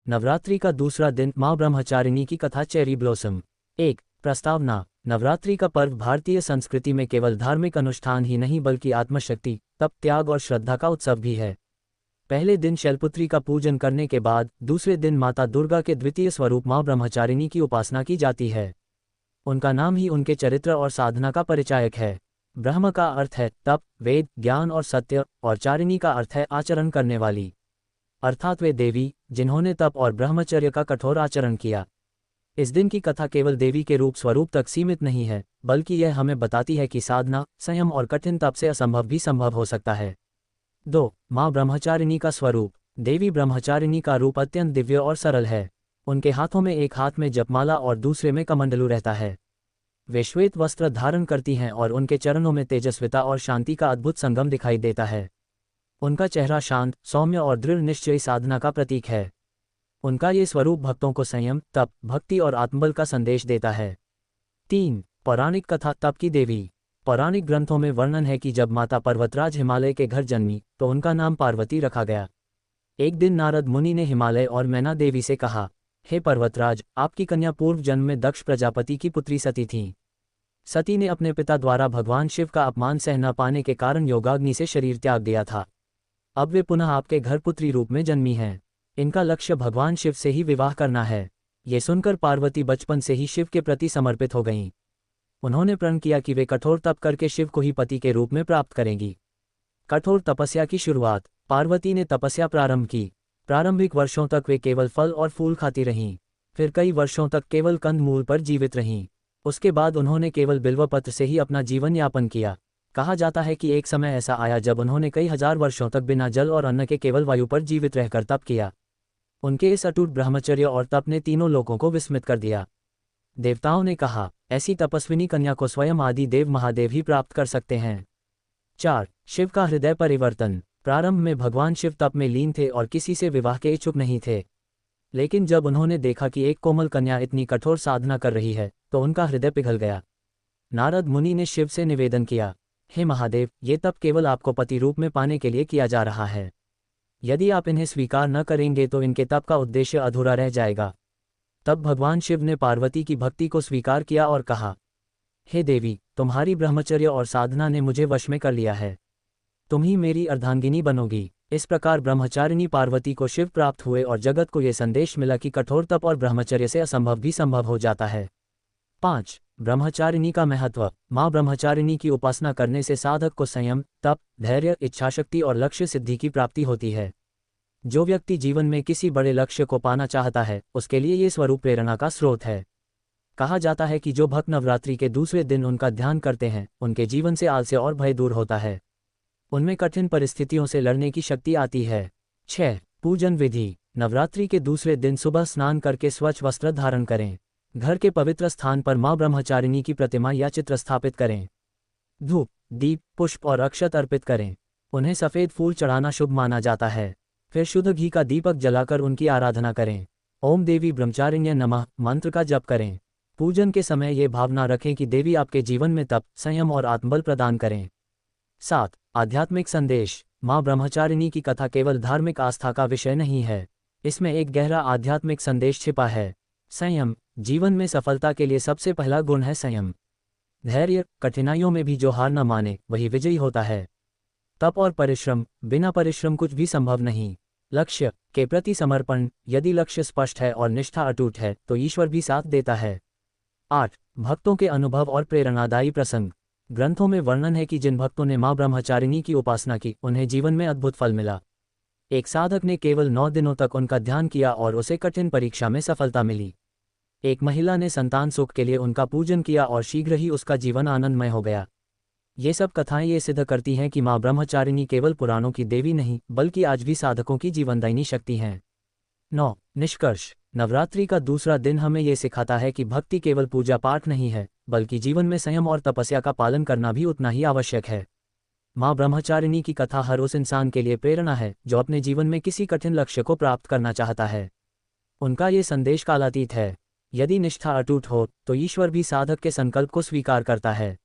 नवरात्रि का दूसरा दिन, माँ ब्रह्मचारिणी की कथा। Cherry blossom. 1। प्रस्तावना। नवरात्रि का पर्व भारतीय संस्कृति में केवल धार्मिक अनुष्ठान ही नहीं बल्कि आत्मशक्ति, तप, त्याग और श्रद्धा का उत्सव भी है। पहले दिन शैलपुत्री का पूजन करने के बाद दूसरे दिन माता दुर्गा के द्वितीय स्वरूप माँ ब्रह्मचारिणी की उपासना की जाती है। उनका नाम ही उनके चरित्र और साधना का परिचायक है। ब्रह्म का अर्थ है तप, वेद, ज्ञान और सत्य, और चारिणी का अर्थ है आचरण करने वाली, अर्थात वे देवी जिन्होंने तप और ब्रह्मचर्य का कठोर आचरण किया। इस दिन की कथा केवल देवी के रूप स्वरूप तक सीमित नहीं है, बल्कि यह हमें बताती है कि साधना, संयम और कठिन तप से असंभव भी संभव हो सकता है। 2। माँ ब्रह्मचारिणी का स्वरूप। देवी ब्रह्मचारिणी का रूप अत्यंत दिव्य और सरल है। उनके हाथों में एक हाथ में जपमाला और दूसरे में कमंडलू रहता है। वे श्वेत वस्त्र धारण करती हैं और उनके चरणों में तेजस्विता और शांति का अद्भुत संगम दिखाई देता है। उनका चेहरा शांत, सौम्य और दृढ़ निश्चयी साधना का प्रतीक है। उनका ये स्वरूप भक्तों को संयम, तप, भक्ति और आत्मबल का संदेश देता है। 3। पौराणिक कथा। तप की देवी। पौराणिक ग्रंथों में वर्णन है कि जब माता पर्वतराज हिमालय के घर जन्मी तो उनका नाम पार्वती रखा गया। एक दिन नारद मुनि ने हिमालय और मैना देवी से कहा, हे पर्वतराज, आपकी कन्या पूर्व जन्म में दक्ष प्रजापति की पुत्री सती थीं। सती ने अपने पिता द्वारा भगवान शिव का अपमान सह न पाने के कारण योगाग्नि से शरीर त्याग दिया था। अब वे पुनः आपके घर पुत्री रूप में जन्मी हैं। इनका लक्ष्य भगवान शिव से ही विवाह करना है। ये सुनकर पार्वती बचपन से ही शिव के प्रति समर्पित हो गईं। उन्होंने प्रण किया कि वे कठोर तप करके शिव को ही पति के रूप में प्राप्त करेंगी। कठोर तपस्या की शुरुआत। पार्वती ने तपस्या प्रारंभ की। प्रारंभिक वर्षों तक वे केवल फल और फूल खाती रहीं। फिर कई वर्षों तक केवल कंद मूल पर जीवित रहीं। उसके बाद उन्होंने केवल बिल्वपत्र से ही अपना जीवन यापन किया। कहा जाता है कि एक समय ऐसा आया जब उन्होंने कई हजार वर्षों तक बिना जल और अन्न के केवल वायु पर जीवित रहकर तप किया। उनके इस अटूट ब्रह्मचर्य और तप ने तीनों लोगों को विस्मित कर दिया। देवताओं ने कहा, ऐसी तपस्विनी कन्या को स्वयं आदि देव महादेव ही प्राप्त कर सकते हैं। 4। शिव का हृदय परिवर्तन। प्रारंभ में भगवान शिव तप में लीन थे और किसी से विवाह के इच्छुक नहीं थे। लेकिन जब उन्होंने देखा कि एक कोमल कन्या इतनी कठोर साधना कर रही है तो उनका हृदय पिघल गया। नारद मुनि ने शिव से निवेदन किया, हे महादेव, ये तप केवल आपको पति रूप में पाने के लिए किया जा रहा है। यदि आप इन्हें स्वीकार न करेंगे तो इनके तप का उद्देश्य अधूरा रह जाएगा। तब भगवान शिव ने पार्वती की भक्ति को स्वीकार किया और कहा, हे देवी, तुम्हारी ब्रह्मचर्य और साधना ने मुझे वश में कर लिया है। तुम ही मेरी अर्धांगिनी बनोगी। इस प्रकार ब्रह्मचारिणी पार्वती को शिव प्राप्त हुए और जगत को ये संदेश मिला कि कठोर तप और ब्रह्मचर्य से असंभव भी संभव हो जाता है। 5। ब्रह्मचारिणी का महत्व। माँ ब्रह्मचारिणी की उपासना करने से साधक को संयम, तप, धैर्य, इच्छाशक्ति और लक्ष्य सिद्धि की प्राप्ति होती है। जो व्यक्ति जीवन में किसी बड़े लक्ष्य को पाना चाहता है उसके लिए ये स्वरूप प्रेरणा का स्रोत है। कहा जाता है कि जो भक्त नवरात्रि के दूसरे दिन उनका ध्यान करते हैं उनके जीवन से आलस्य और भय दूर होता है। उनमें कठिन परिस्थितियों से लड़ने की शक्ति आती है। 6। पूजन विधि। नवरात्रि के दूसरे दिन सुबह स्नान करके स्वच्छ वस्त्र धारण करें। घर के पवित्र स्थान पर माँ ब्रह्मचारिणी की प्रतिमा या चित्र स्थापित करें। धूप, दीप, पुष्प और अक्षत अर्पित करें। उन्हें सफ़ेद फूल चढ़ाना शुभ माना जाता है। फिर शुद्ध घी का दीपक जलाकर उनकी आराधना करें। ओम देवी ब्रह्मचारिण्य नमः मंत्र का जप करें। पूजन के समय ये भावना रखें कि देवी आपके जीवन में तप, संयम और आत्मबल प्रदान करें। 7। आध्यात्मिक संदेश। माँ ब्रह्मचारिणी की कथा केवल धार्मिक आस्था का विषय नहीं है। इसमें एक गहरा आध्यात्मिक संदेश छिपा है। संयम। जीवन में सफलता के लिए सबसे पहला गुण है संयम। धैर्य। कठिनाइयों में भी जो हार न माने वही विजयी होता है। तप और परिश्रम। बिना परिश्रम कुछ भी संभव नहीं। लक्ष्य के प्रति समर्पण। यदि लक्ष्य स्पष्ट है और निष्ठा अटूट है तो ईश्वर भी साथ देता है। 8। भक्तों के अनुभव और प्रेरणादायी प्रसंग। ग्रंथों में वर्णन है कि जिन भक्तों ने माँ ब्रह्मचारिणी की उपासना की उन्हें जीवन में अद्भुत फल मिला। एक साधक ने केवल 9 दिनों तक उनका ध्यान किया और उसे कठिन परीक्षा में सफलता मिली। एक महिला ने संतान सुख के लिए उनका पूजन किया और शीघ्र ही उसका जीवन आनंदमय हो गया। ये सब कथाएं ये सिद्ध करती हैं कि माँ ब्रह्मचारिणी केवल पुराणों की देवी नहीं बल्कि आज भी साधकों की जीवनदायिनी शक्ति हैं। 9। निष्कर्ष। नवरात्रि का दूसरा दिन हमें ये सिखाता है कि भक्ति केवल पूजा पाठ नहीं है बल्कि जीवन में संयम और तपस्या का पालन करना भी उतना ही आवश्यक है। माँ ब्रह्मचारिणी की कथा हर उस इंसान के लिए प्रेरणा है जो अपने जीवन में किसी कठिन लक्ष्य को प्राप्त करना चाहता है। उनका ये संदेश कालातीत है। यदि निष्ठा अटूट हो तो ईश्वर भी साधक के संकल्प को स्वीकार करता है।